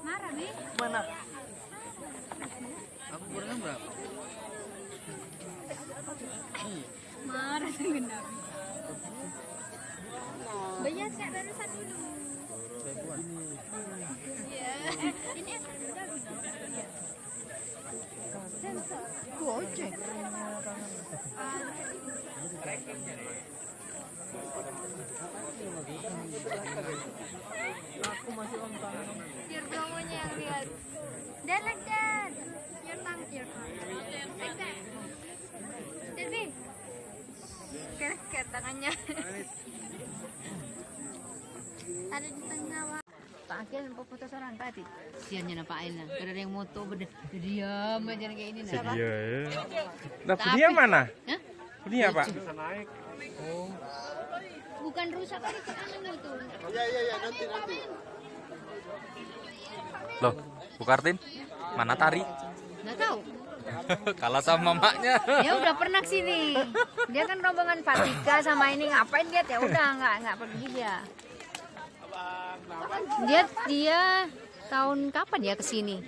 Marah nih. Mana? Aku kurangnya berapa? Marah dengan Nabi. Bayar cek barusan dulu. Iya. Ini sensor. Goceng. Aku masih on tangan. Biar promonya yang lihat. Dan like that. Your tongue, your tongue. Like that. Jadi, ker tangannya. Ada di tengah. Pak Akil foto seorang tadi. Siannya Pak Aina. Karena ada yang moto diam aja kayak ini. Iya ya. Nah, dia mana? Hah? Dia Pak. Bisa naik. Oh. Bukan rusak kali anu itu. Iya nanti. Loh, Bu Kartin, mana Tari? Nggak tahu. Kalah sama mamanya. Dia udah pernah kesini. Dia kan rombongan Fatika sama ini ngapain dia? Ya udah nggak pergi dia. Dia tahun kapan ya kesini?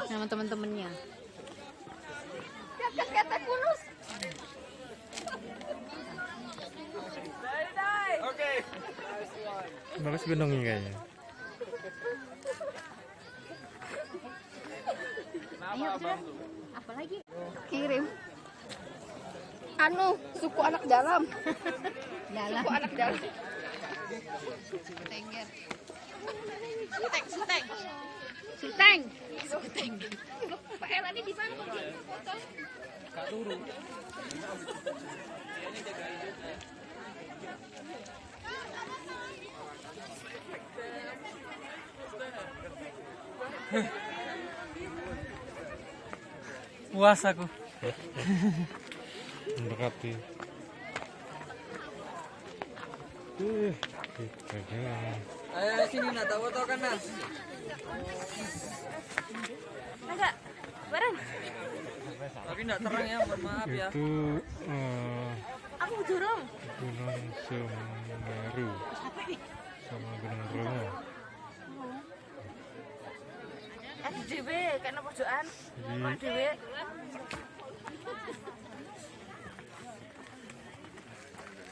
Sama teman-temannya. Kata kulus. Oke. Bagus gendongnya kayaknya. Ayo, apa lagi? Kirim. Anu, suku anak dalam. Dalam. Suku anak dalam. Tengger. Suteng. Suteng. Pak Ella ini di mana foto? Kak Turu. Puas aku. Mendekati. Ayo sini nak foto kan nak. Agak bareng. Tapi enggak terang ya, mohon maaf ya. Itu Aku dorong. Gunung Semeru sama Gunung Bromo. FDW karena pojokan. Jadi Pak Dewe.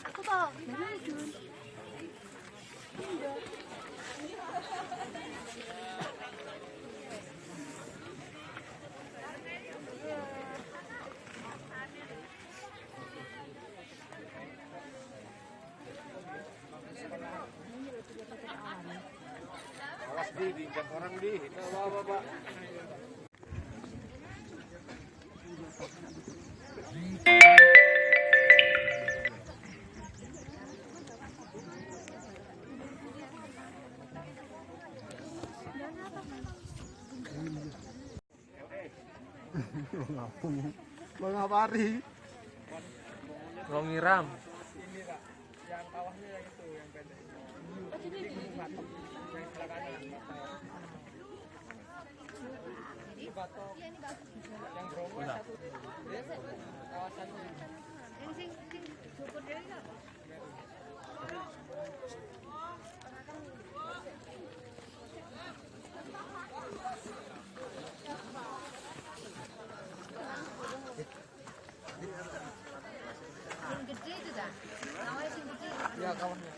Aku toh. Awas diinjak orang di. Bapak. Mengapari? Longiram. Yang bawahnya yang itu yang pendek. Yang batok. Yang Bromo satu. Kawasannya. Yang sing syukur dia enggak? Yang gede itu dah. Awalnya sing gede. Ya kawannya.